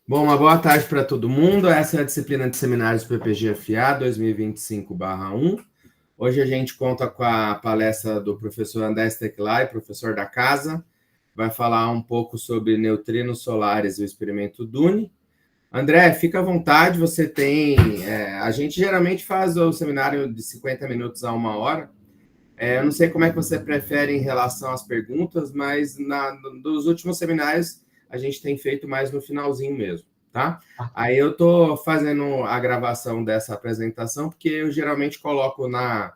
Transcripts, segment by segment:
Bom, uma boa tarde para todo mundo. Essa é a disciplina de seminários PPG-FA 2025/1. Hoje a gente conta com a palestra do professor André Stecklay, professor da casa. Vai falar um pouco sobre neutrinos solares e o experimento Dune. André, fica à vontade, você tem... a gente geralmente faz o seminário de 50 minutos a 1 hora. Eu não sei como é que você prefere em relação às perguntas, mas dos últimos seminários a gente tem feito mais no finalzinho mesmo, tá? Aí eu estou fazendo a gravação dessa apresentação, porque eu geralmente coloco na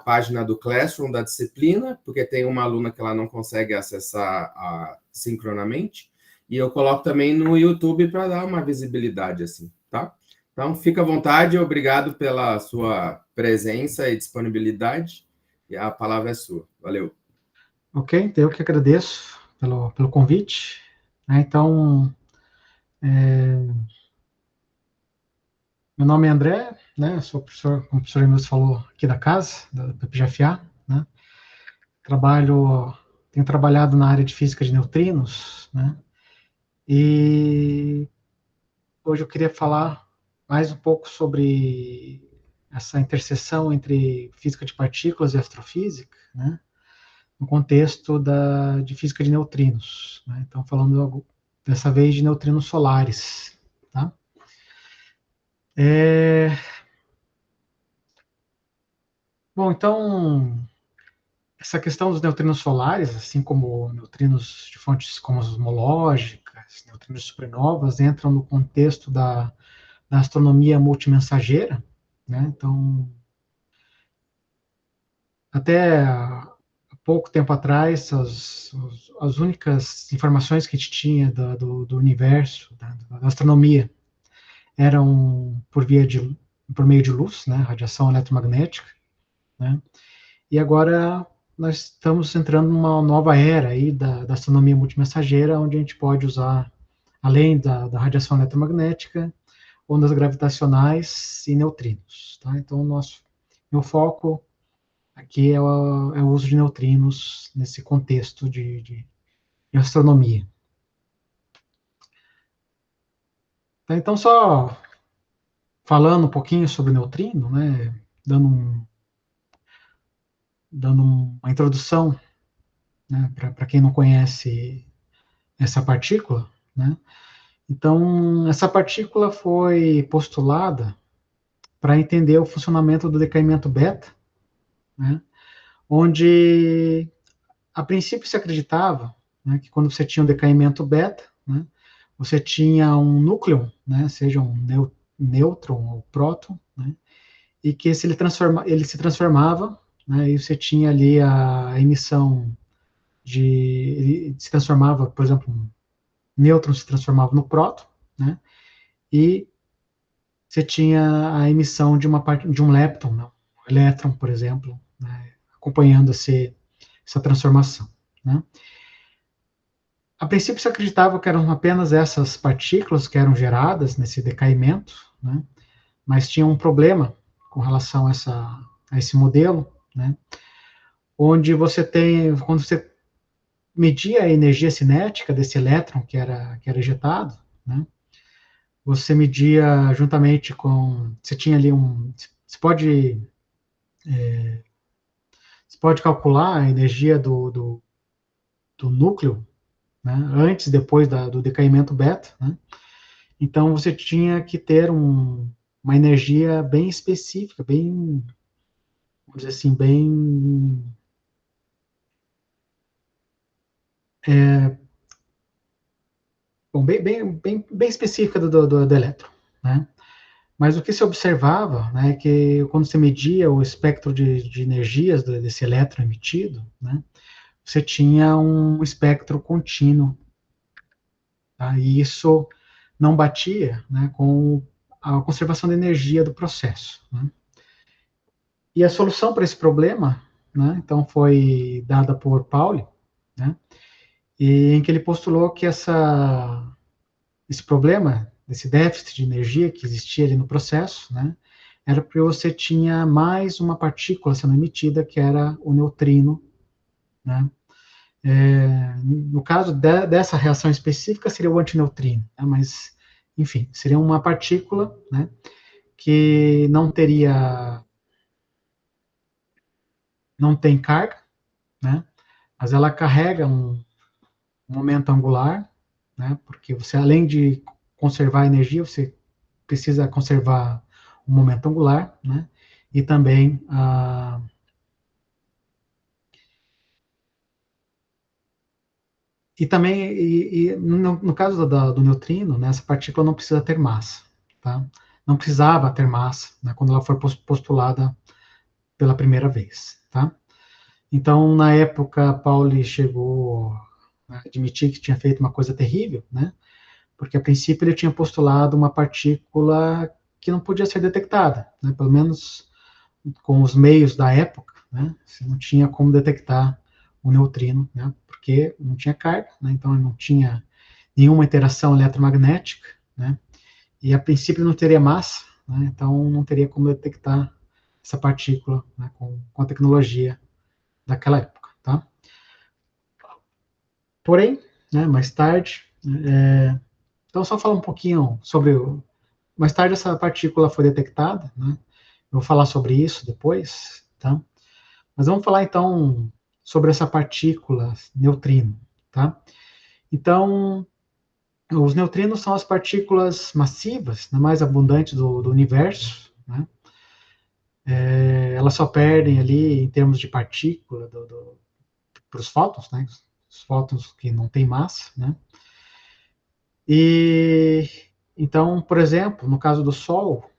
página do Classroom da disciplina, porque tem uma aluna que ela não consegue acessar sincronamente, e eu coloco também no YouTube para dar uma visibilidade assim, tá? Então, fica à vontade, obrigado pela sua presença e disponibilidade. E a palavra é sua. Valeu. Ok, então eu que agradeço pelo convite. Então, meu nome é André, né? Sou professor, como o professor Emílio falou, aqui da casa, da PPG-FA, né? Tenho trabalhado na área de física de neutrinos, né? E hoje eu queria falar mais um pouco sobre essa interseção entre física de partículas e astrofísica, né? No contexto de física de neutrinos, né? Então, falando dessa vez de neutrinos solares, tá? Bom, então, essa questão dos neutrinos solares, assim como neutrinos de fontes cosmológicas, neutrinos de supernovas, entram no contexto da astronomia multimensageira, né? Então, até há pouco tempo atrás, as únicas informações que a gente tinha do universo, da astronomia, eram por meio de luz, né? Radiação eletromagnética, né? E agora nós estamos entrando numa nova era aí da astronomia multimensageira, onde a gente pode usar, além da radiação eletromagnética, ondas gravitacionais e neutrinos, tá? Então, meu foco aqui é o uso de neutrinos nesse contexto de astronomia. Tá? Então, só falando um pouquinho sobre neutrino, né? Dando uma introdução, né? Para quem não conhece essa partícula, né? Então, essa partícula foi postulada para entender o funcionamento do decaimento beta, né? Onde, a princípio, se acreditava, né, que quando você tinha um decaimento beta, né, você tinha um núcleo, né, seja um nêutron ou próton, né, e que ele se transformava, né, e você tinha ali a emissão ele se transformava, por exemplo, um nêutron se transformava no próton, né, e você tinha a emissão de um lepton, né, um elétron, por exemplo, né, acompanhando essa transformação, né. A princípio se acreditava que eram apenas essas partículas que eram geradas nesse decaimento, né, mas tinha um problema com relação a esse modelo, né, onde quando você media a energia cinética desse elétron que era ejetado, né, você media juntamente você tinha ali você pode, você pode calcular a energia do núcleo, né, antes e depois do decaimento beta, né, então você tinha que ter uma energia bem específica, vamos dizer assim, bem específica do elétron, né? Mas o que se observava, né, é que quando você media o espectro de energias desse elétron emitido, né, você tinha um espectro contínuo, tá? E isso não batia, né, com a conservação da energia do processo, né? E a solução para esse problema, né, então foi dada por Pauli, né, e em que ele postulou que esse problema, esse déficit de energia que existia ali no processo, né, era porque você tinha mais uma partícula sendo emitida, que era o neutrino, né, No caso dessa reação específica, seria o antineutrino, né? Mas, enfim, seria uma partícula, né, que não tem carga, né, mas ela carrega um momento angular, né, porque você, além de conservar energia, você precisa conservar o momento angular, né, e também no caso do neutrino, né, essa partícula não precisa ter massa, tá? Não precisava ter massa, né, quando ela foi postulada pela primeira vez, tá? Então, na época, Pauli chegou a admitir que tinha feito uma coisa terrível, né? Porque a princípio ele tinha postulado uma partícula que não podia ser detectada, né? Pelo menos com os meios da época, né? Você não tinha como detectar o neutrino, né? Porque não tinha carga, né? Então não tinha nenhuma interação eletromagnética, né? E a princípio não teria massa, né? Então não teria como detectar essa partícula, né? com a tecnologia daquela época, tá? Porém, né, mais tarde, então só falar um pouquinho sobre mais tarde essa partícula foi detectada, né? Eu vou falar sobre isso depois, tá? Mas vamos falar então sobre essa partícula neutrino, tá? Então, os neutrinos são as partículas massivas, né, mais abundantes do universo, né? Elas só perdem ali em termos de partícula para os fótons, né? Os fótons que não têm massa, né? E então, por exemplo, no caso do Sol,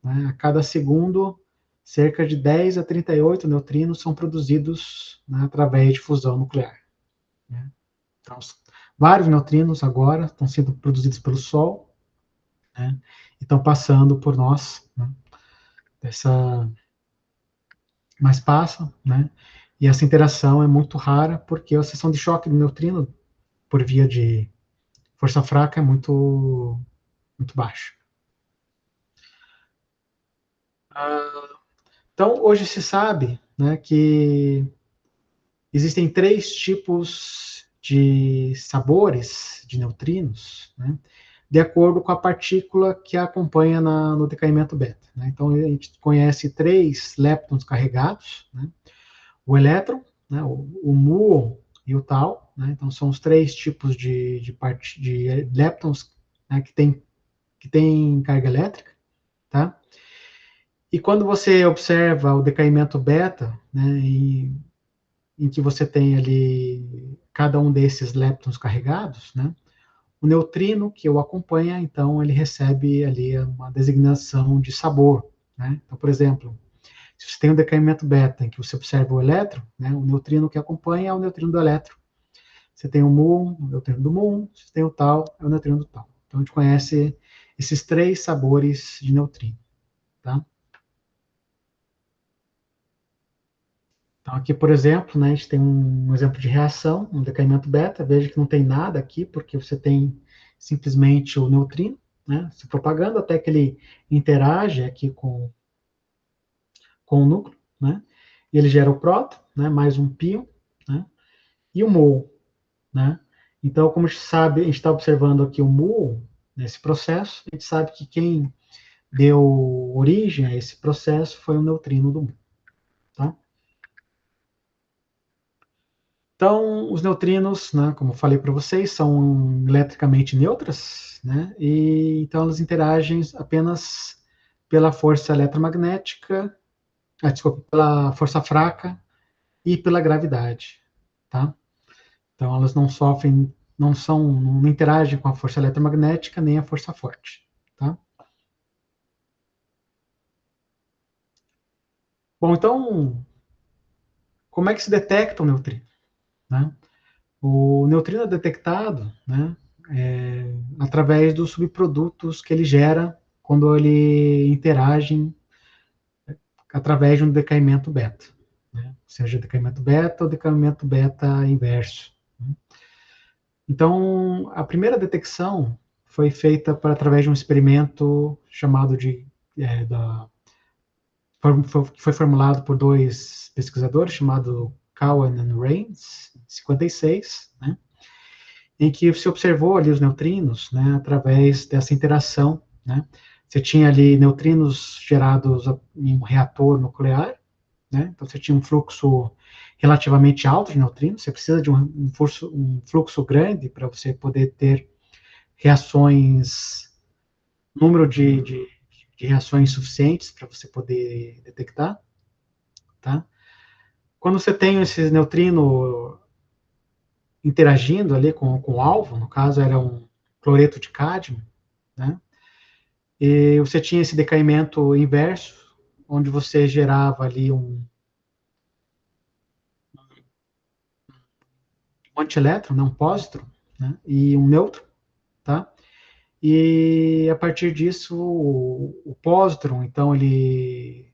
né, a cada segundo, cerca de 10 a 38 neutrinos são produzidos, né, através de fusão nuclear, né? Então, vários neutrinos agora estão sendo produzidos pelo Sol, né, e estão passando por nós, né, mas passam, né, e essa interação é muito rara porque a seção de choque do neutrino por via de força fraca é muito baixa. Então, hoje se sabe, né, que existem três tipos de sabores de neutrinos, né, de acordo com a partícula que a acompanha no decaimento beta, né? Então, a gente conhece três leptons carregados, né, o elétron, né, o muon e o tau, né? Então, são os três tipos de leptons, né, que tem carga elétrica, tá? E quando você observa o decaimento beta, né, em que você tem ali cada um desses leptons carregados, né, o neutrino que o acompanha, então, ele recebe ali uma designação de sabor, né? Então, por exemplo, se você tem um decaimento beta em que você observa o elétron, né, o neutrino que acompanha é o neutrino do elétron. Você tem o muon, o neutrino do muon. Você tem o tau, é o neutrino do tau. Então, a gente conhece esses três sabores de neutrino, tá? Então, aqui, por exemplo, né, a gente tem um exemplo de reação, um decaimento beta. Veja que não tem nada aqui, porque você tem simplesmente o neutrino, né, se propagando até que ele interage aqui com o núcleo, né, e ele gera o próton, né, mais um pion, né, e o muon, né. Então, como a gente sabe, a gente está observando aqui o muon nesse processo, a gente sabe que quem deu origem a esse processo foi o neutrino do muon, tá? Então, os neutrinos, né, como eu falei para vocês, são eletricamente neutras, né, e então elas interagem apenas pela força eletromagnética, desculpa, pela força fraca e pela gravidade, tá? Então, elas não sofrem, não interagem com a força eletromagnética nem a força forte, tá? Bom, então, como é que se detecta o neutrino, né? O neutrino é detectado, né, através dos subprodutos que ele gera quando ele interage através de um decaimento beta, né, seja decaimento beta ou decaimento beta inverso, né? Então, a primeira detecção foi feita através de um experimento chamado que foi formulado por dois pesquisadores, chamado Cowan and Rains, 56, né, em que se observou ali os neutrinos, né, através dessa interação, né. Você tinha ali neutrinos gerados em um reator nuclear, né, então você tinha um fluxo relativamente alto de neutrinos, você precisa de um fluxo grande para você poder ter reações, número de reações suficientes para você poder detectar, tá? Quando você tem esses neutrinos interagindo ali com o alvo, no caso era um cloreto de cádmio, né? E você tinha esse decaimento inverso, onde você gerava ali um antielétron, né, um pósitron, né, e um nêutron, tá? E a partir disso, o pósitron, então, ele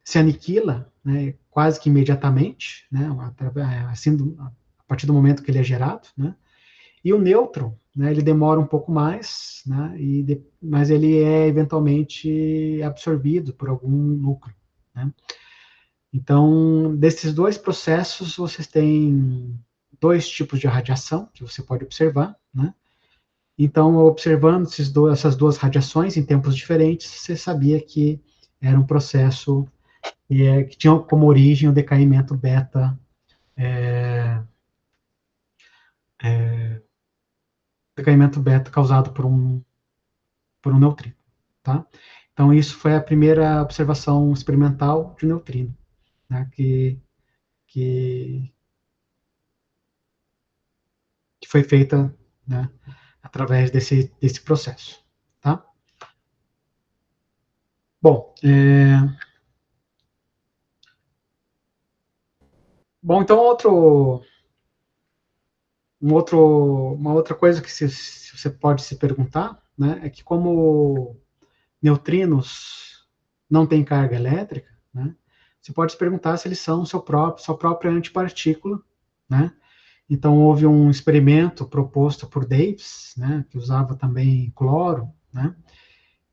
se aniquila, né, quase que imediatamente, né, assim, a partir do momento que ele é gerado, né, e o nêutron, né, ele demora um pouco mais, né, mas ele é eventualmente absorvido por algum núcleo, né. Então, desses dois processos, vocês têm dois tipos de radiação que você pode observar, né. Então, observando essas duas radiações em tempos diferentes, você sabia que era um processo que tinha como origem o decaimento beta, decaimento beta causado por um neutrino, tá? Então, isso foi a primeira observação experimental de neutrino, né, que, que foi feita, né, através desse processo, tá? Bom, bom, então uma outra coisa que você pode se perguntar, né, é que como neutrinos não têm carga elétrica, né, você pode se perguntar se eles são sua própria antipartícula, né? Então houve um experimento proposto por Davis, né, que usava também cloro, né?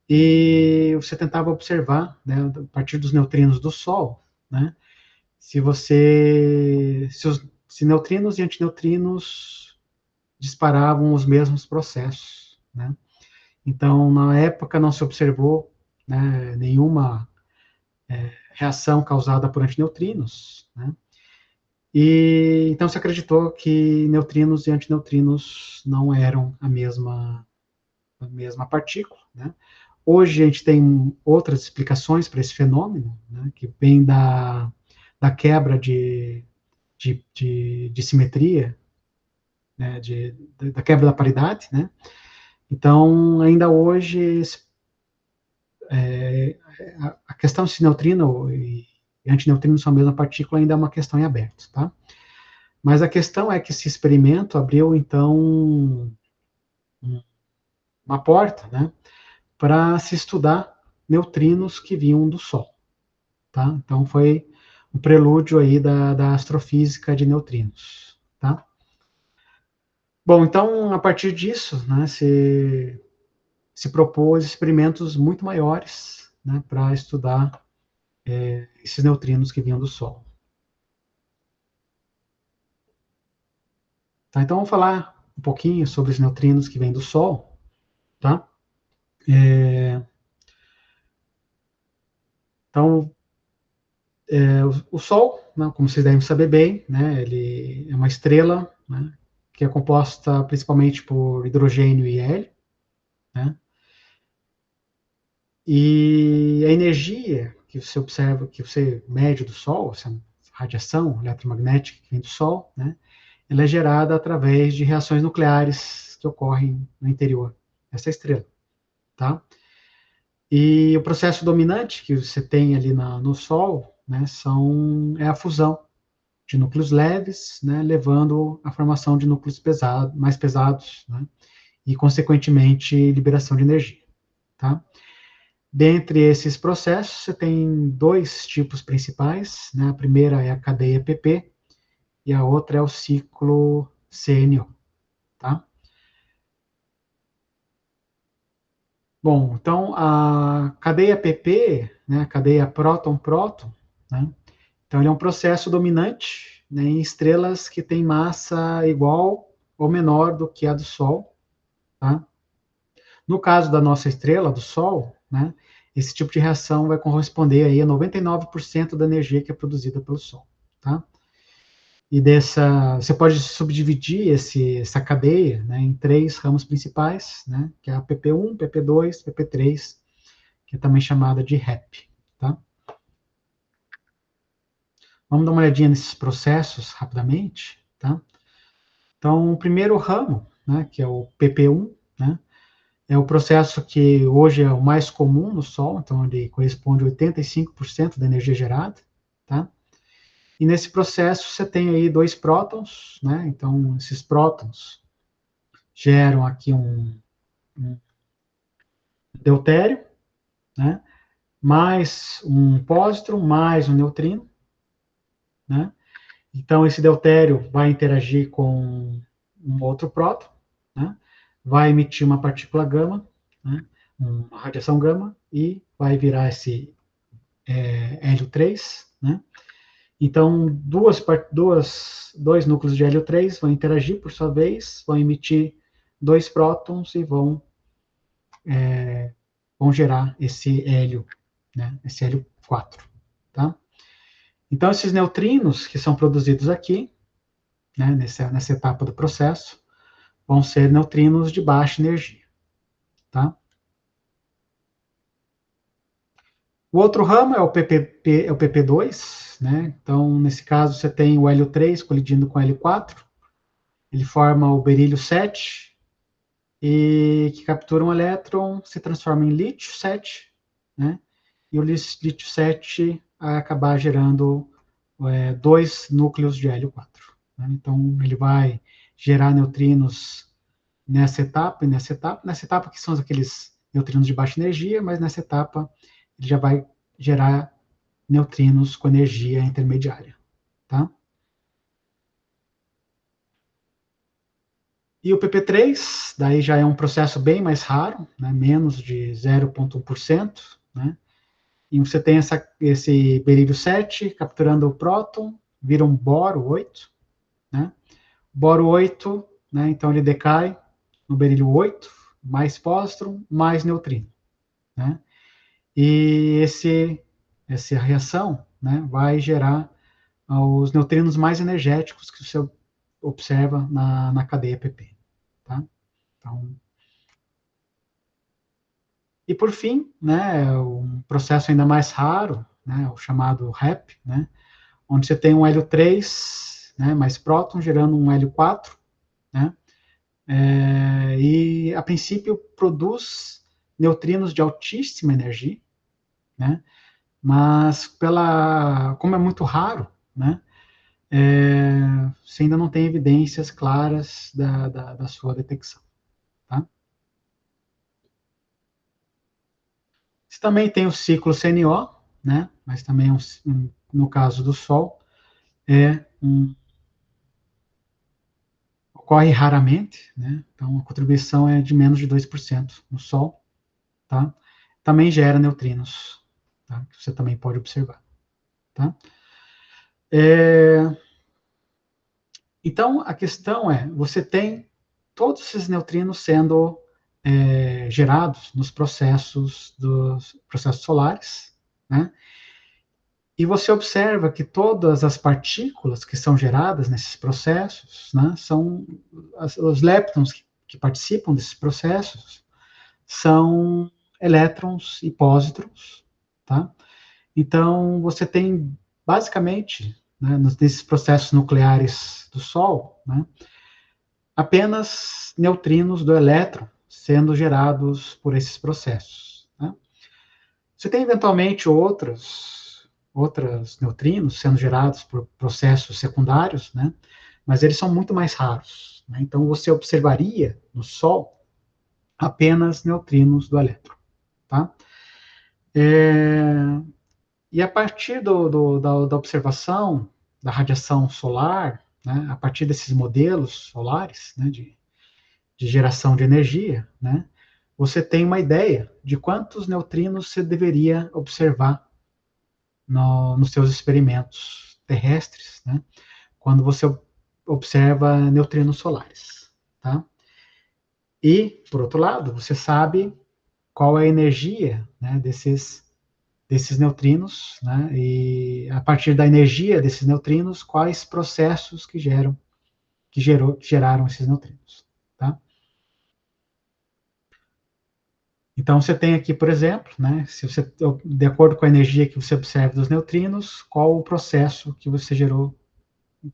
E você tentava observar, né, a partir dos neutrinos do Sol, né, se neutrinos e antineutrinos disparavam os mesmos processos, né? Então, na época não se observou, né, nenhuma reação causada por antineutrinos, né? E então se acreditou que neutrinos e antineutrinos não eram a mesma partícula, né? Hoje a gente tem outras explicações para esse fenômeno, né, que vem da quebra de simetria, né, da quebra da paridade, né? Então, ainda hoje, a questão se neutrino e antineutrino são a mesma partícula ainda é uma questão em aberto, tá? Mas a questão é que esse experimento abriu, então, uma porta, né, para se estudar neutrinos que vinham do Sol, tá? Então, foi um prelúdio aí da astrofísica de neutrinos, tá? Bom, então, a partir disso, né, se propôs experimentos muito maiores, né, para estudar esses neutrinos que vinham do Sol. Tá? Então, vamos falar um pouquinho sobre os neutrinos que vêm do Sol, tá? Então, o Sol, né, como vocês devem saber bem, né, ele é uma estrela, né, que é composta principalmente por hidrogênio e hélio, né? E a energia que você observa, que você mede do Sol, essa radiação eletromagnética que vem do Sol, né, ela é gerada através de reações nucleares que ocorrem no interior dessa estrela, tá? E o processo dominante que você tem ali no Sol, né, é a fusão de núcleos leves, né, levando à formação de núcleos mais pesados, né, e, consequentemente, liberação de energia, tá? Dentre esses processos, você tem dois tipos principais, né? A primeira é a cadeia PP e a outra é o ciclo CNO, tá? Bom, então a cadeia PP, né, a cadeia próton-próton, né? Então, ele é um processo dominante, né, em estrelas que têm massa igual ou menor do que a do Sol, tá? No caso da nossa estrela, do Sol, né, esse tipo de reação vai corresponder aí a 99% da energia que é produzida pelo Sol, tá? E você pode subdividir essa cadeia, né, em 3 ramos principais, né, que é a PP1, PP2, PP3, que é também chamada de REP, tá? Vamos dar uma olhadinha nesses processos rapidamente, tá? Então, o primeiro ramo, né, que é o PP1, né, é o processo que hoje é o mais comum no Sol, então ele corresponde a 85% da energia gerada, tá? E nesse processo você tem aí 2 prótons, né? Então, esses prótons geram aqui um deutério, né? Mais um pósitron, mais um neutrino, né? Então, esse deutério vai interagir com um outro próton, né? Vai emitir uma partícula gama, né? Uma radiação gama, e vai virar esse hélio 3, né? Então, dois núcleos de hélio 3 vão interagir por sua vez, vão emitir 2 prótons e vão gerar esse hélio, né? Esse hélio 4, tá? Então, esses neutrinos que são produzidos aqui, né, nessa etapa do processo, vão ser neutrinos de baixa energia, tá? O outro ramo é o PP2, né? Então, nesse caso, você tem o hélio 3 colidindo com o hélio 4, ele forma o berílio 7, e que captura um elétron, se transforma em lítio 7, né? E o lítio 7 vai acabar gerando 2 núcleos de hélio 4. Né? Então, ele vai gerar neutrinos nessa etapa e nessa etapa. Nessa etapa que são aqueles neutrinos de baixa energia, mas nessa etapa ele já vai gerar neutrinos com energia intermediária, tá? E o PP3, daí já é um processo bem mais raro, né, menos de 0,1%, né? E você tem esse berílio 7 capturando o próton, vira um boro 8, né? Boro 8, né, então ele decai no berílio 8, mais pósitron, mais neutrino, né? E essa reação, né, vai gerar os neutrinos mais energéticos que você observa na cadeia PP, tá? Então, e por fim, né, um processo ainda mais raro, né, o chamado REP, né, onde você tem um hélio 3, né, mais próton gerando um hélio 4, né, e a princípio produz neutrinos de altíssima energia, né, mas como é muito raro, né, você ainda não tem evidências claras da sua detecção, tá? Você também tem o ciclo CNO, né, mas também no caso do Sol, ocorre raramente, né? Então a contribuição é de menos de 2% no Sol, tá? Também gera neutrinos, tá? Que você também pode observar, tá? Então a questão é, você tem todos esses neutrinos sendo gerados nos dos processos solares, né? E você observa que todas as partículas que são geradas nesses processos, né, são os leptons que participam desses processos são elétrons e pósitrons, tá? Então você tem basicamente, né, nesses processos nucleares do Sol, né, apenas neutrinos do elétron sendo gerados por esses processos, né? Você tem eventualmente outros neutrinos sendo gerados por processos secundários, né? Mas eles são muito mais raros, né? Então você observaria no Sol apenas neutrinos do elétron, tá? E a partir da observação da radiação solar, né, a partir desses modelos solares, né, de geração de energia, né, você tem uma ideia de quantos neutrinos você deveria observar nos seus experimentos terrestres, né, quando você observa neutrinos solares, tá? E, por outro lado, você sabe qual é a energia, né, desses neutrinos, né, e a partir da energia desses neutrinos, quais processos que geraram esses neutrinos, tá? Então, você tem aqui, por exemplo, né, se você, de acordo com a energia que você observa dos neutrinos, qual o processo que você gerou,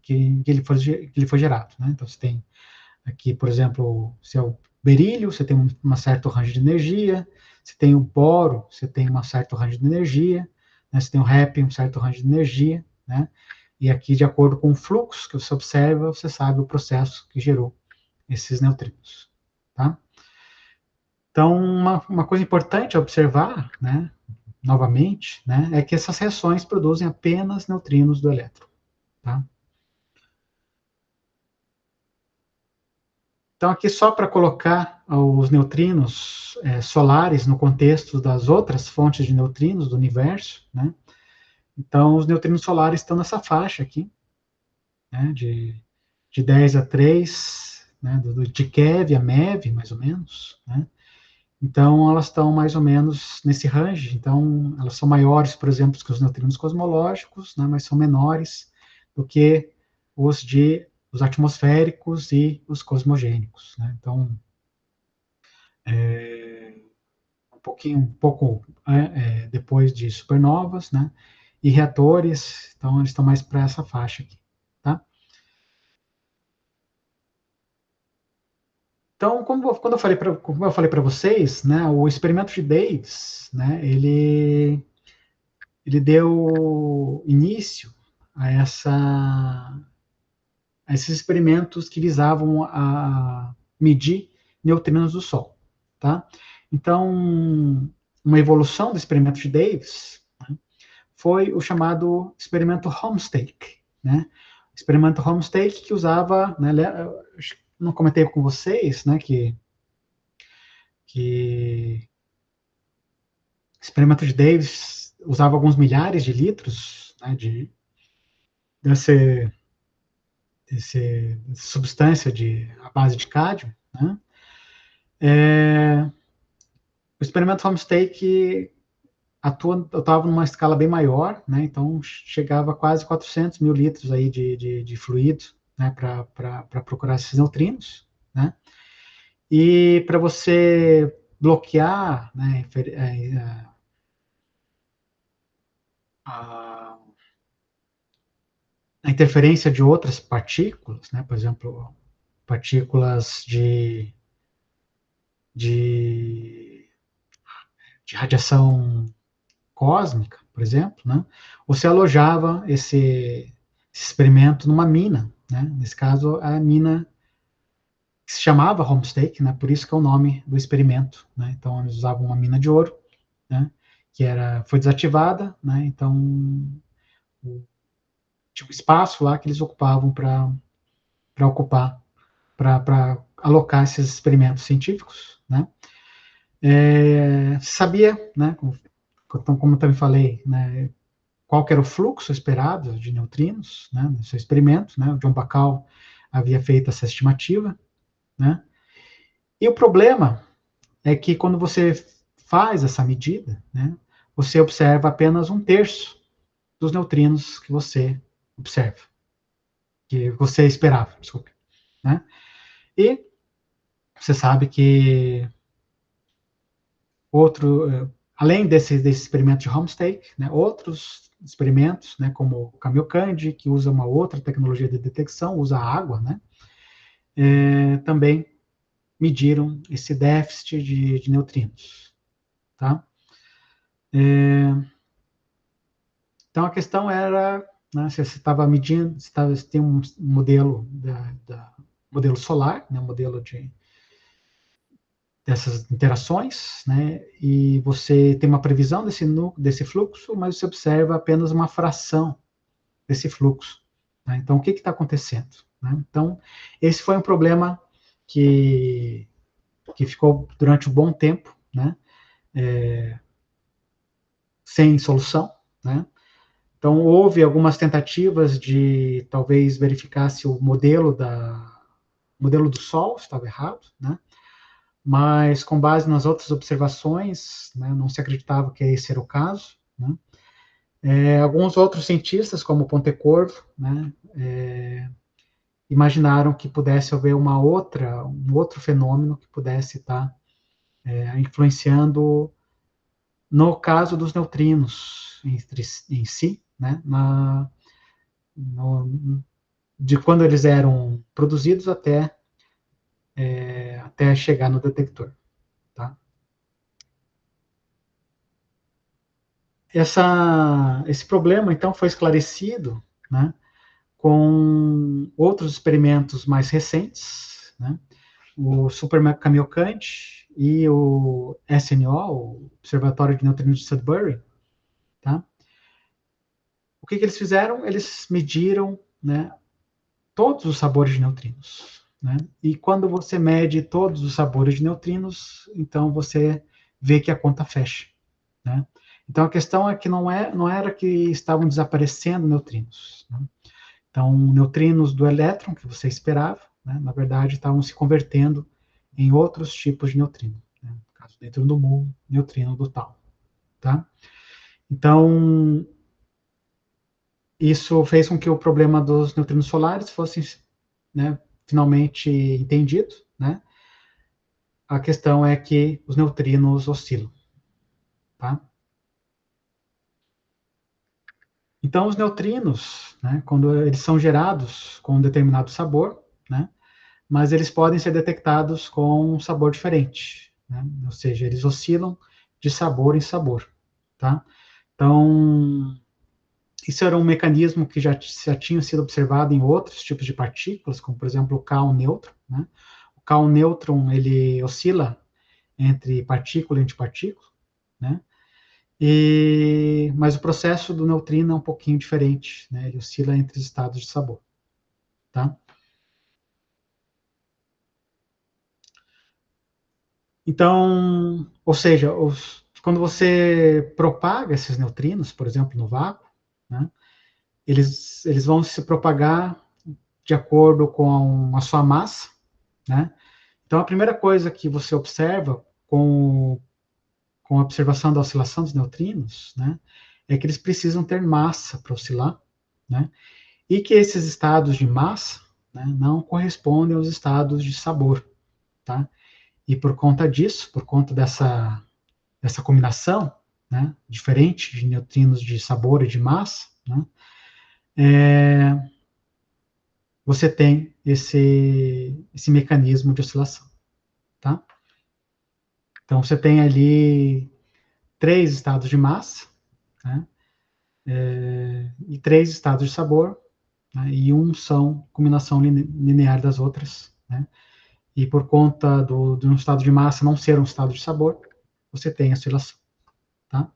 que ele foi gerado, né? Então, você tem aqui, por exemplo, se é o berílio, você tem uma certa range de energia, você tem o boro, você tem uma certa range de energia, né? Você tem o hépio, um certo range de energia, né? E aqui, de acordo com o fluxo que você observa, você sabe o processo que gerou esses neutrinos, tá? Então, uma coisa importante a observar, né, novamente, né, é que essas reações produzem apenas neutrinos do elétron, tá? Então, aqui só para colocar os neutrinos solares no contexto das outras fontes de neutrinos do universo, né? Então, os neutrinos solares estão nessa faixa aqui, né, de 10 a 3, né, de keV a MeV, mais ou menos, né? Então, elas estão mais ou menos nesse range. Então, elas são maiores, por exemplo, que os neutrinos cosmológicos, né, mas são menores do que os atmosféricos e os cosmogênicos, né? Então, um pouco depois de supernovas, né? E reatores, então eles estão mais para essa faixa aqui, tá? Então, como eu falei para vocês, né? O experimento de Davis, né? Ele deu início a a esses experimentos que visavam a medir neutrinos do Sol, tá? Então, uma evolução do experimento de Davis, né, foi o chamado experimento Homestake, né? O experimento Homestake que usava, né, não comentei com vocês, né, que o experimento de Davis usava alguns milhares de litros, né, desse, desse substância à base de cádio, né? O experimento Homestake atuava numa escala bem maior, né? Então chegava a quase 400 mil litros aí de fluido, né? Para procurar esses neutrinos, né? E para você bloquear, né? A, a interferência de outras partículas, né? Por exemplo, partículas de, de radiação cósmica, por exemplo, né? Você alojava esse experimento numa mina, né? Nesse caso, a mina que se chamava Homestake, né? Por isso que é o nome do experimento, né? Então, eles usavam uma mina de ouro, né? Foi desativada, né? Então, tinha um espaço lá que eles ocupavam para ocupar, para alocar esses experimentos científicos, né? Sabia, né? Como eu também falei, né? Qual que era o fluxo esperado de neutrinos, né, no seu experimento, né, o John Bacall havia feito essa estimativa, né, e o problema é que quando você faz essa medida, né, você observa apenas um terço dos neutrinos que você observa, que você esperava, desculpe, né, e você sabe que além desse experimento de Homestake, né, outros experimentos, né, como o Kamiokande, que usa uma outra tecnologia de detecção, usa água, né, também mediram esse déficit de neutrinos, tá? Então a questão era, né, se você estava medindo, se tem um modelo modelo solar, né, modelo dessas interações, né, e você tem uma previsão desse fluxo, mas você observa apenas uma fração desse fluxo, né? Então, o que está acontecendo, né? Então, esse foi um problema que ficou durante um bom tempo, né, sem solução, né? Então, houve algumas tentativas de talvez verificar se o modelo do Sol estava errado, né? Mas com base nas outras observações, né, não se acreditava que esse era o caso, né? Alguns outros cientistas, como Pontecorvo, né, imaginaram que pudesse haver um outro fenômeno que pudesse estar influenciando no caso dos neutrinos em si, né, de quando eles eram produzidos até chegar no detector. Tá? Esse problema, então, foi esclarecido, né, com outros experimentos mais recentes, né, o Super Kamiokande e o SNO, o Observatório de Neutrinos de Sudbury. Tá? O que eles fizeram? Eles mediram, né, todos os sabores de neutrinos. Né? E quando você mede todos os sabores de neutrinos, então você vê que a conta fecha. Né? Então a questão é que não era que estavam desaparecendo neutrinos. Né? Então, neutrinos do elétron, que você esperava, né, na verdade estavam se convertendo em outros tipos de neutrino. Né? No caso, neutrino do mu, neutrino do tau. Tá? Então, isso fez com que o problema dos neutrinos solares fosse, né, finalmente entendido. Né? A questão é que os neutrinos oscilam. Tá? Então, os neutrinos, né, quando eles são gerados com um determinado sabor, né, mas eles podem ser detectados com um sabor diferente. Né? Ou seja, eles oscilam de sabor em sabor. Tá? Então, isso era um mecanismo que já tinha sido observado em outros tipos de partículas, como, por exemplo, o K nêutron. Né? O K nêutron, ele oscila entre partícula e antipartícula, né? Mas o processo do neutrino é um pouquinho diferente, né? Ele oscila entre os estados de sabor, tá? Então, ou seja, quando você propaga esses neutrinos, por exemplo, no vácuo, né? Eles vão se propagar de acordo com a sua massa, né? Então, a primeira coisa que você observa com a observação da oscilação dos neutrinos, né, é que eles precisam ter massa para oscilar, né, e que esses estados de massa, né, não correspondem aos estados de sabor, tá? E por conta disso, por conta dessa combinação, né, diferente de neutrinos de sabor e de massa, né, você tem esse mecanismo de oscilação, tá? Então, você tem ali 3 estados de massa, né, e 3 estados de sabor, né, e são combinação linear das outras. Né, e por conta de um estado de massa não ser um estado de sabor, você tem a oscilação. Tá?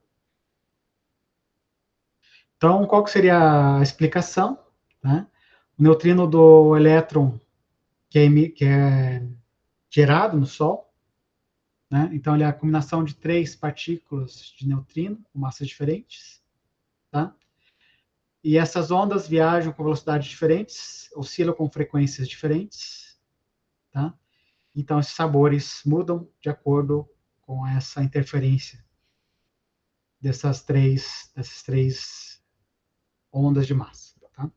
Então, qual que seria a explicação? Né? O neutrino do elétron que é gerado no Sol, né? Então ele é a combinação de 3 partículas de neutrino com massas diferentes. Tá? E essas ondas viajam com velocidades diferentes, oscilam com frequências diferentes. Tá? Então, esses sabores mudam de acordo com essa interferência dessas três ondas de massa. Tá?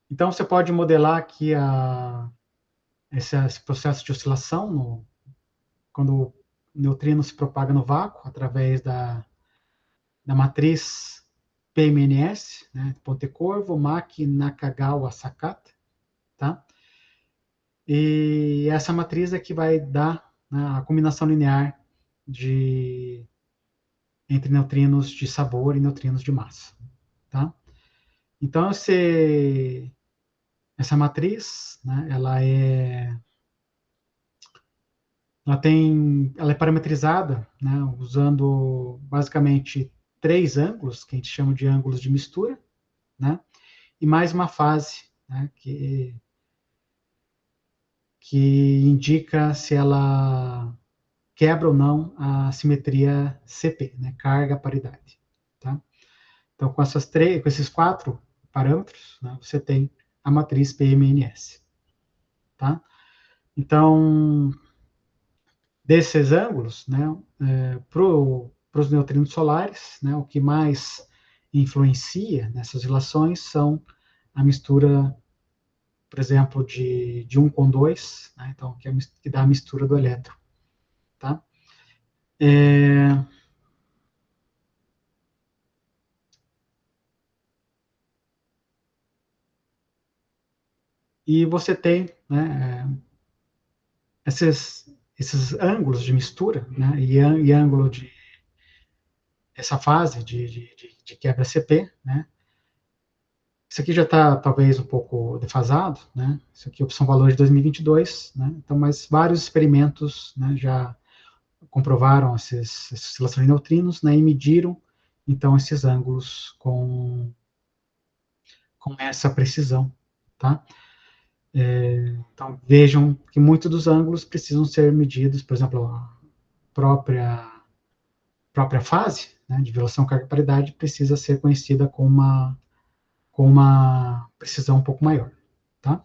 Então, você pode modelar aqui esse processo de oscilação quando o neutrino se propaga no vácuo através da matriz PMNS, né, Pontecorvo, Maki, Nakagawa, Sakata. Tá? E essa matriz é que vai dar, né, a combinação linear entre neutrinos de sabor e neutrinos de massa. Tá? Então, essa matriz, né, ela é parametrizada, né, usando basicamente 3 ângulos, que a gente chama de ângulos de mistura, né, e mais uma fase, né, que indica se ela quebra ou não a simetria CP, né, carga paridade. Tá? Então, com esses 4 parâmetros, né, você tem a matriz PMNS. Tá? Então, desses ângulos, né, para os neutrinos solares, né, o que mais influencia nessas relações são a mistura, por exemplo, de 1 com 2, né, então, que dá a mistura do elétron. Tá? E você tem, né, esses ângulos de mistura, né, e ângulo de essa fase de quebra CP, né. Isso aqui já está talvez um pouco defasado, né. Isso aqui são valores de 2022, né. Então, mas vários experimentos, né, já comprovaram essas oscilações de neutrinos, né, e mediram então esses ângulos com essa precisão, tá? Então, vejam que muitos dos ângulos precisam ser medidos, por exemplo, a própria fase, né, de violação carga-paridade precisa ser conhecida com uma precisão um pouco maior, tá?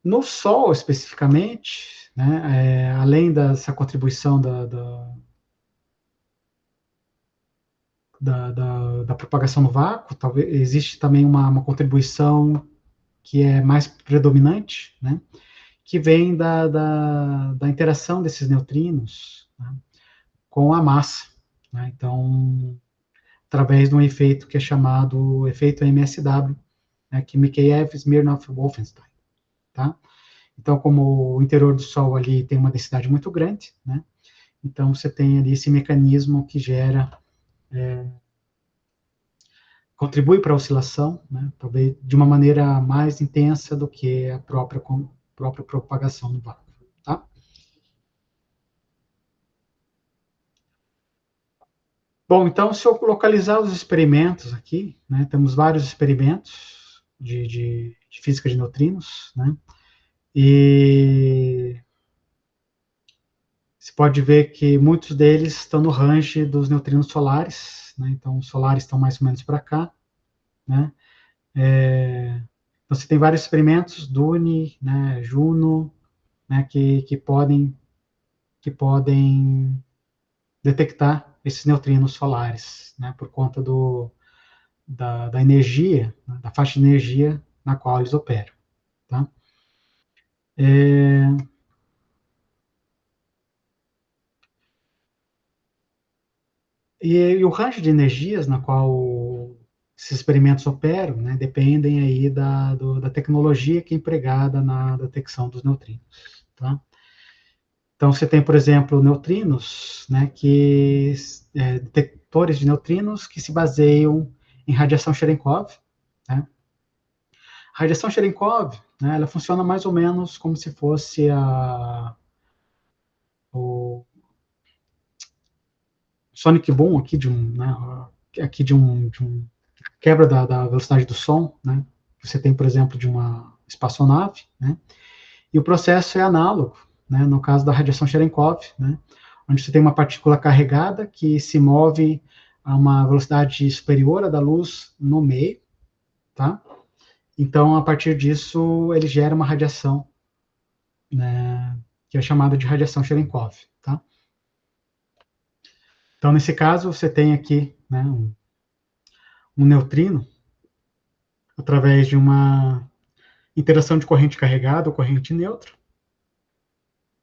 No Sol, especificamente, né, além dessa contribuição da propagação no vácuo, talvez existe também uma contribuição que é mais predominante, né, que vem da interação desses neutrinos, né, com a massa. Né? Então, através de um efeito que é chamado efeito MSW, né, que Mikheyev, Smirnov e Wolfenstein. Tá? Então, como o interior do Sol ali tem uma densidade muito grande, né, então você tem ali esse mecanismo que gera, contribui para a oscilação, né, talvez de uma maneira mais intensa do que a própria propagação do vácuo. Tá? Bom, então, se eu localizar os experimentos aqui, né, temos vários experimentos de física de neutrinos, né, e você pode ver que muitos deles estão no range dos neutrinos solares, né, então os solares estão mais ou menos para cá, né, você tem vários experimentos, Dune, né, Juno, né, que podem detectar esses neutrinos solares, né, por conta da energia, né, da faixa de energia na qual eles operam. Tá? E o range de energias na qual esses experimentos operam, né, dependem aí da tecnologia que é empregada na detecção dos neutrinos. Tá? Então, você tem, por exemplo, neutrinos, né, detectores de neutrinos que se baseiam em radiação Cherenkov. Né? A radiação Cherenkov, né, ela funciona mais ou menos como se fosse o sonic boom aqui de um quebra da velocidade do som, né? Você tem, por exemplo, de uma espaçonave, né? E o processo é análogo, né? No caso da radiação Cherenkov, né? Onde você tem uma partícula carregada que se move a uma velocidade superior à da luz no meio, tá? Então, a partir disso, ele gera uma radiação, né? Que é chamada de radiação Cherenkov, tá? Então, nesse caso, você tem aqui, né? Um neutrino através de uma interação de corrente carregada ou corrente neutra,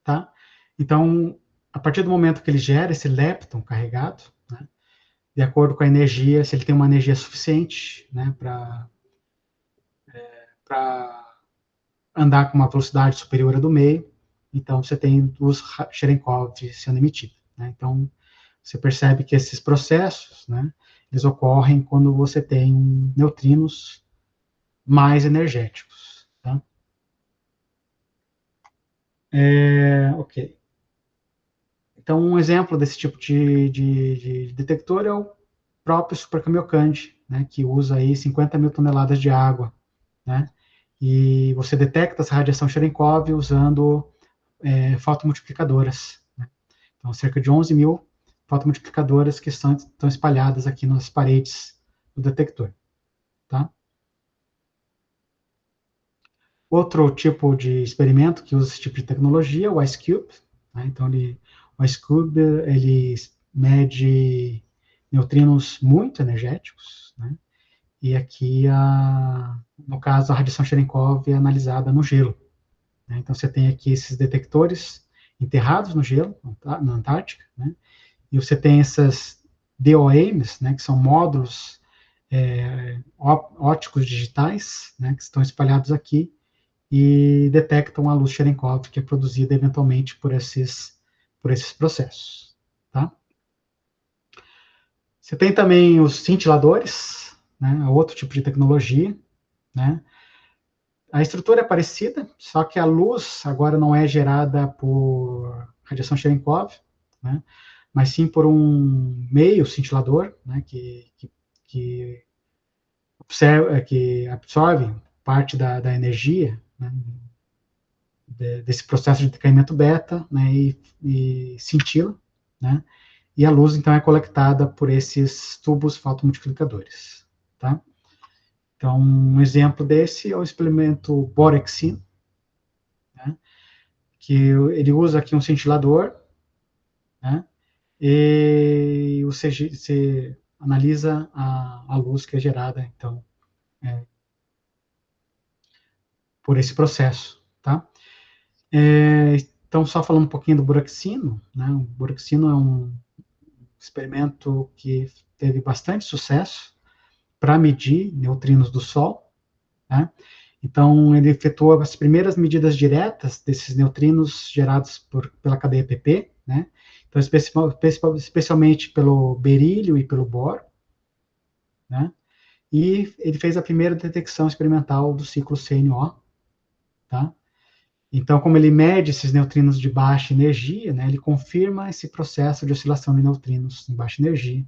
tá? Então, a partir do momento que ele gera esse lepton carregado, né, de acordo com a energia, se ele tem uma energia suficiente, né, para andar com uma velocidade superior à do meio, então você tem luz Cherenkov sendo emitida. Né? Então, você percebe que esses processos, né, eles ocorrem quando você tem neutrinos mais energéticos. Tá? Ok. Então, um exemplo desse tipo de detector é o próprio Super Kamiokande, né, que usa aí 50 mil toneladas de água, né, e você detecta essa radiação Cherenkov usando fotomultiplicadoras, né? Então, cerca de 11 mil fotomultiplicadoras que estão espalhadas aqui nas paredes do detector, tá? Outro tipo de experimento que usa esse tipo de tecnologia é o IceCube, né? Então, o IceCube, ele mede neutrinos muito energéticos, né? E aqui, no caso, a radiação Cherenkov é analisada no gelo, né? Então, você tem aqui esses detectores enterrados no gelo, na Antártica, né? E você tem essas DOMs, né, que são módulos ópticos digitais, né, que estão espalhados aqui e detectam a luz Cherenkov, que é produzida eventualmente por esses processos, tá? Você tem também os cintiladores, né, outro tipo de tecnologia, né? A estrutura é parecida, só que a luz agora não é gerada por radiação Cherenkov, né? Mas sim por um meio cintilador, né, que, que absorve parte da energia, né, desse processo de decaimento beta, né, e cintila, né, e a luz então é coletada por esses tubos fotomultiplicadores, tá? Então, um exemplo desse é o experimento Borexin, né, que ele usa aqui um cintilador, né, e você analisa a luz que é gerada, então, por esse processo, tá? Então, só falando um pouquinho do Buraxino, né? O Buraxino é um experimento que teve bastante sucesso para medir neutrinos do Sol, né? Então, ele efetuou as primeiras medidas diretas desses neutrinos gerados pela cadeia PP, né? Então, especialmente pelo berílio e pelo boro, né? E ele fez a primeira detecção experimental do ciclo CNO, tá? Então, como ele mede esses neutrinos de baixa energia, né, ele confirma esse processo de oscilação de neutrinos em baixa energia,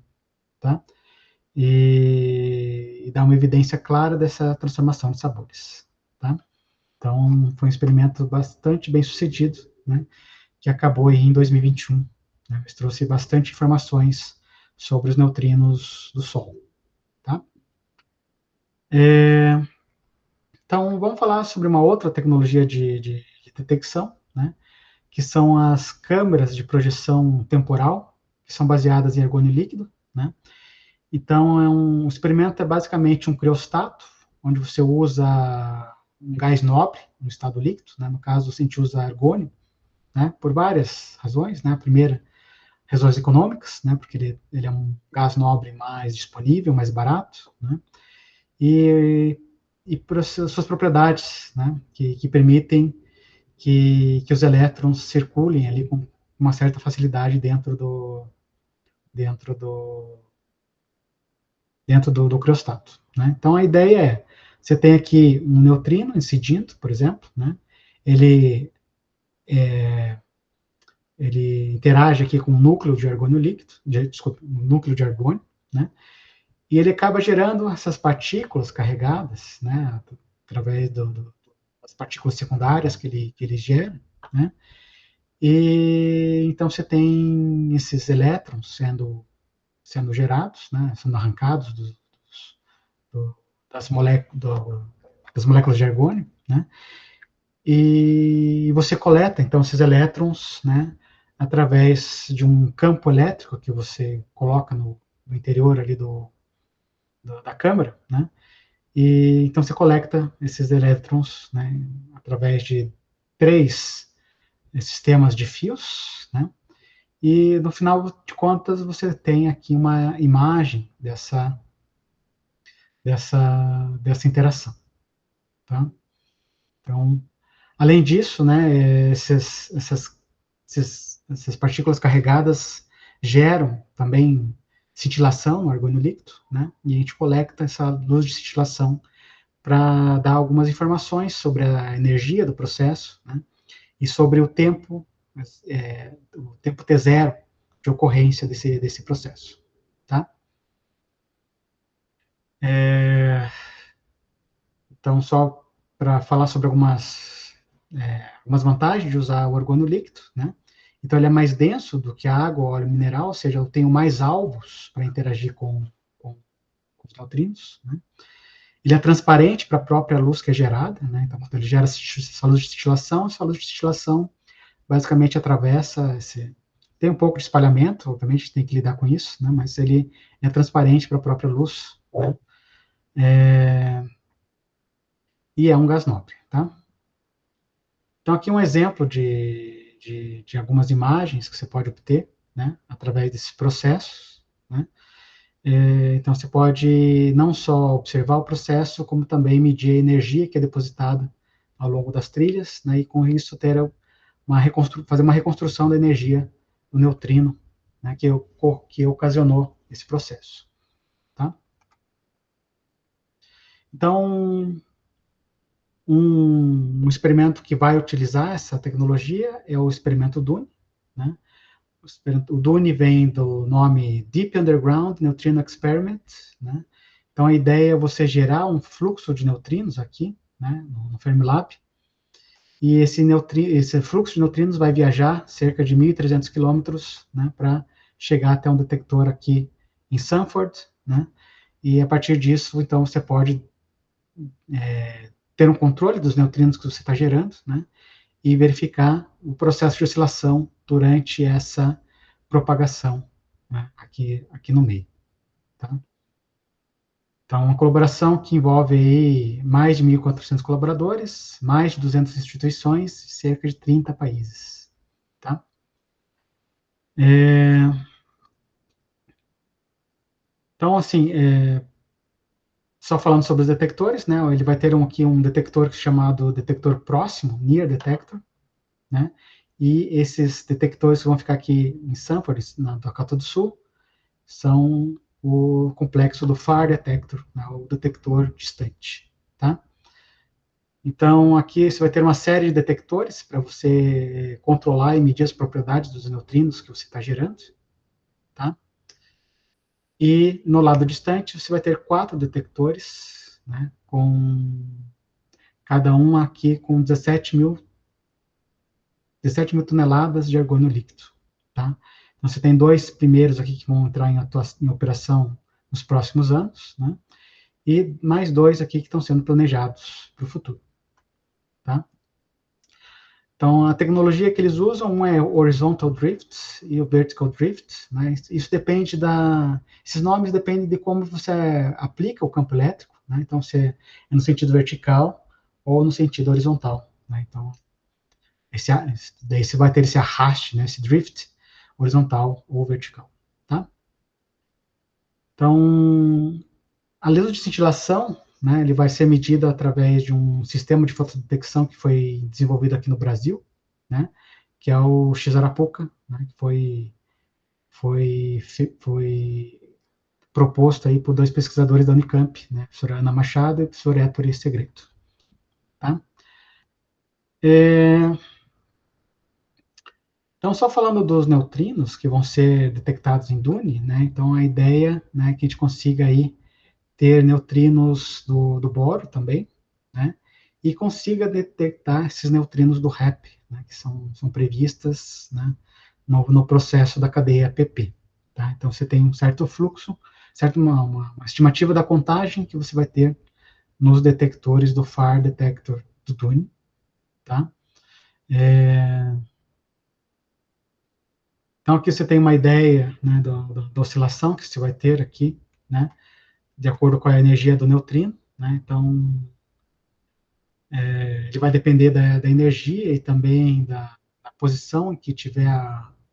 tá? E dá uma evidência clara dessa transformação de sabores, tá? Então, foi um experimento bastante bem sucedido, né, que acabou aí em 2021, né, mas trouxe bastante informações sobre os neutrinos do Sol, tá? Então, vamos falar sobre uma outra tecnologia de detecção, né, que são as câmeras de projeção temporal, que são baseadas em argônio líquido, né? Então, um experimento é basicamente um criostat, onde você usa um gás nobre, um estado líquido, né? No caso, a gente usa argônio, né? Por várias razões, né? A primeira, razões econômicas, né? Porque ele é um gás nobre mais disponível, mais barato, né? E por suas propriedades, né? Que permitem que os elétrons circulem ali com uma certa facilidade dentro do, do criostato, né? Então a ideia é, você tem aqui um neutrino incidindo, por exemplo, né? Ele ele interage aqui com um núcleo de argônio líquido, desculpa, um núcleo de argônio, né? E ele acaba gerando essas partículas carregadas, né? Através das partículas secundárias que ele gera, né? E então você tem esses elétrons sendo gerados, né, sendo arrancados do, das, das moléculas de argônio, né, e você coleta então esses elétrons, né, através de um campo elétrico que você coloca no interior ali da câmara, né, e então você coleta esses elétrons, né, através de 3 sistemas de fios, né, e no final de contas você tem aqui uma imagem dessa interação, tá? Então, além disso, né, essas partículas carregadas geram também cintilação no argônio líquido, né? E a gente coleta essa luz de cintilação para dar algumas informações sobre a energia do processo, né? E sobre o tempo T0 de ocorrência desse processo, tá? Então, só para falar sobre algumas algumas vantagens de usar o argônio líquido, né? Então, ele é mais denso do que a água ou óleo mineral, ou seja, eu tenho mais alvos para interagir com os neutrinos, né? Ele é transparente para a própria luz que é gerada, né? Então, quando ele gera essa luz de destilação basicamente atravessa tem um pouco de espalhamento, obviamente tem que lidar com isso, né? Mas ele é transparente para a própria luz, né? E é um gás nobre, tá? Então, aqui um exemplo de algumas imagens que você pode obter, né, através desses processos, né? Então, você pode não só observar o processo, como também medir a energia que é depositada ao longo das trilhas, né, e com isso ter fazer uma reconstrução da energia do neutrino, né, que ocasionou esse processo. Tá? Então, um experimento que vai utilizar essa tecnologia é o experimento DUNE. Né? O DUNE vem do nome Deep Underground Neutrino Experiment. Né? Então, a ideia é você gerar um fluxo de neutrinos aqui, né, no Fermilab, e esse fluxo de neutrinos vai viajar cerca de 1.300 quilômetros, né, para chegar até um detector aqui em Sanford, né, e a partir disso, então, você pode ter um controle dos neutrinos que você está gerando, né, e verificar o processo de oscilação durante essa propagação, né, aqui no meio. Tá? Então, uma colaboração que envolve aí mais de 1.400 colaboradores, mais de 200 instituições, cerca de 30 países. Tá? Então, assim, só falando sobre os detectores, né, ele vai ter aqui um detector chamado detector próximo, Near Detector, né, e esses detectores que vão ficar aqui em Sanford, na Dakota do Sul, são o complexo do Far Detector, né, o detector distante, tá? Então, aqui você vai ter uma série de detectores para você controlar e medir as propriedades dos neutrinos que você está gerando, tá? E no lado distante, você vai ter 4 detectores, né, com cada um aqui com 17 mil toneladas de argônio líquido, tá? Então, você tem 2 primeiros aqui que vão entrar em operação nos próximos anos, né? E mais 2 aqui que estão sendo planejados para o futuro, tá? Então, a tecnologia que eles usam, um é o horizontal drift e o vertical drift, né? Isso depende esses nomes dependem de como você aplica o campo elétrico, né? Então, se é no sentido vertical ou no sentido horizontal, né? Então, daí você vai ter esse arraste, né? Esse drift horizontal ou vertical, tá? Então, a luz de cintilação, né? Ele vai ser medido através de um sistema de fotodetecção que foi desenvolvido aqui no Brasil, né? Que é o X-Arapuca, né, que foi proposto aí por 2 pesquisadores da Unicamp, né, a professora Ana Machado e o professor Ettore Segreto. Tá? Então, só falando dos neutrinos que vão ser detectados em Dune, né, então a ideia, né, é que a gente consiga aí ter neutrinos do boro também, né, e consiga detectar esses neutrinos do HAP, né, que são previstas, né, no processo da cadeia PP. Tá? Então, você tem um certo fluxo, uma estimativa da contagem que você vai ter nos detectores do Far Detector do Dune. Tá? Então, aqui você tem uma ideia, né, da oscilação que você vai ter aqui, né, de acordo com a energia do neutrino. Né? Então, ele vai depender da energia e também da posição em que tiver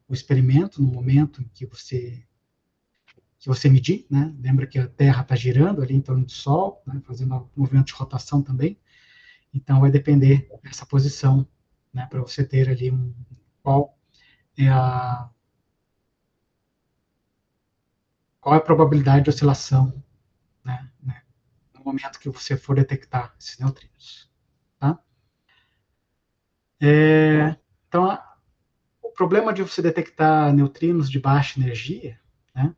o experimento, no momento em que você medir, né? Lembra que a Terra está girando ali em torno do Sol, né? Fazendo um movimento de rotação também. Então, vai depender dessa posição, né? Para você ter ali qual é a qual é a probabilidade de oscilação, né, no momento que você for detectar esses neutrinos, tá? Então, o problema de você detectar neutrinos de baixa energia, né?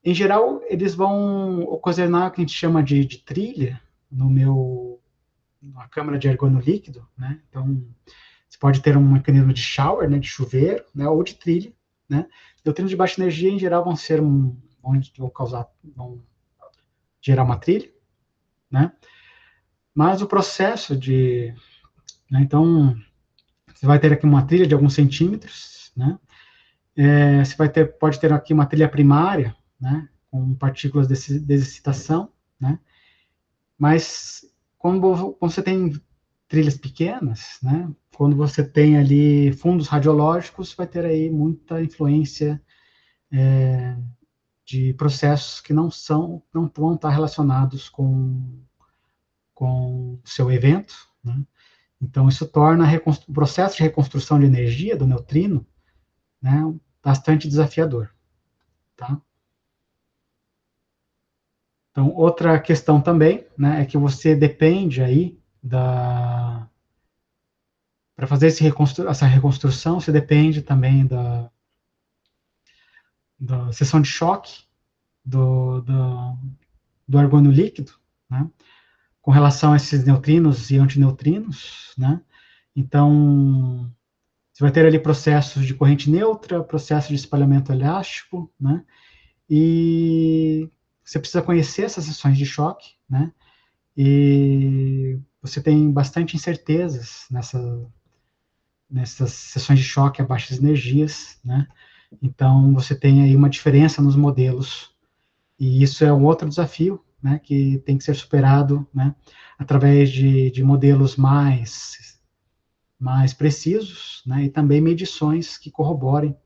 Em geral, eles vão ocasionar o que a gente chama de trilha no meu uma câmara de argônio líquido, né? Então, você pode ter um mecanismo de shower, né, de chuveiro, né, ou de trilha, né? Neutrinos de baixa energia, em geral, vão gerar uma trilha, né? Mas o processo de, né, então, você vai ter aqui uma trilha de alguns centímetros, né? Você pode ter aqui uma trilha primária, né, com partículas de excitação, né? Mas quando você tem trilhas pequenas, né, quando você tem ali fundos radiológicos, vai ter aí muita influência de processos que não vão estar relacionados com o seu evento, né? Então, isso torna o processo de reconstrução de energia do neutrino, né, bastante desafiador, tá? Então, outra questão também, né, é que você depende aí para fazer essa reconstrução, você depende também da seção de choque do argônio líquido, né, com relação a esses neutrinos e antineutrinos, né? Então, você vai ter ali processos de corrente neutra, processo de espalhamento elástico, né? E você precisa conhecer essas seções de choque, né? E você tem bastante incertezas nessas seções de choque a baixas energias, né? Então, você tem aí uma diferença nos modelos, e isso é um outro desafio, né, que tem que ser superado, né, através de modelos mais precisos, né, e também medições que corroborem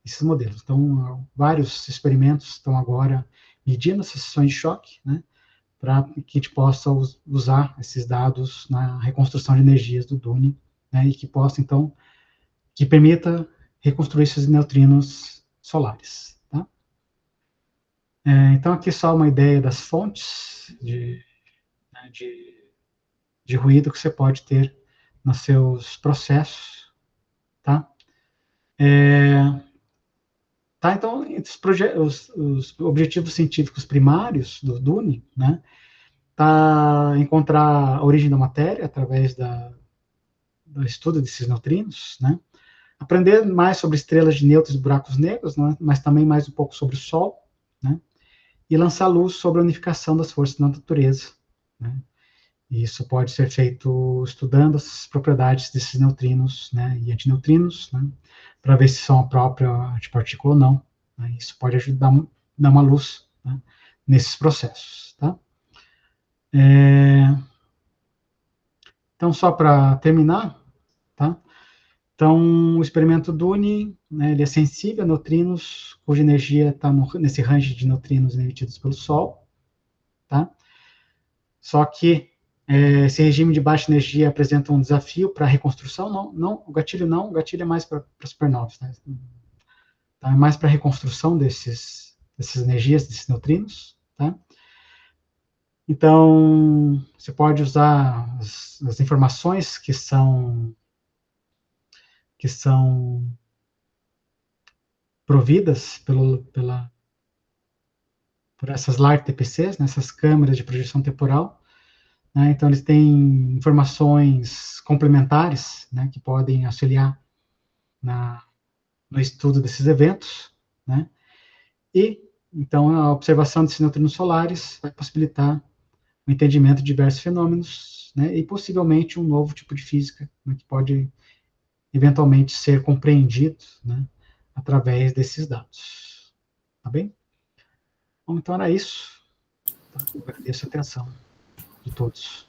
esses modelos. Então, vários experimentos estão agora medindo essas seções de choque, né, para que a gente possa usar esses dados na reconstrução de energias do Dune, né, e que possa, então, que permita reconstruir esses neutrinos solares. Tá? Então, aqui só uma ideia das fontes né, de ruído que você pode ter nos seus processos. Tá? Então, os objetivos científicos primários do Dune, né, tá encontrar a origem da matéria através do estudo desses neutrinos, né, aprender mais sobre estrelas de nêutrons e buracos negros, né, mas também mais um pouco sobre o Sol, né, e lançar luz sobre a unificação das forças da natureza, né. E isso pode ser feito estudando as propriedades desses neutrinos, né, e antineutrinos, né, para ver se são a própria antipartícula ou não. Né. Isso pode ajudar a dar uma luz, né, nesses processos. Tá? Então, só para terminar, tá? Então, o experimento Dune, né, ele é sensível a neutrinos cuja energia está nesse range de neutrinos emitidos pelo Sol, tá? Só que esse regime de baixa energia apresenta um desafio para a reconstrução, o gatilho é mais para supernovas, né? Tá? É mais para a reconstrução dessas energias, desses neutrinos, tá? Então, você pode usar as informações que são providas por essas LART-TPCs, né, essas câmeras de projeção temporal. Né, então, eles têm informações complementares, né, que podem auxiliar no estudo desses eventos. Né, e, então, a observação desses neutrinos solares vai possibilitar o entendimento de diversos fenômenos, né, e possivelmente um novo tipo de física, né, que pode eventualmente ser compreendido, né, através desses dados. Tá bem? Bom, então era isso. Tá? Eu agradeço a atenção de todos.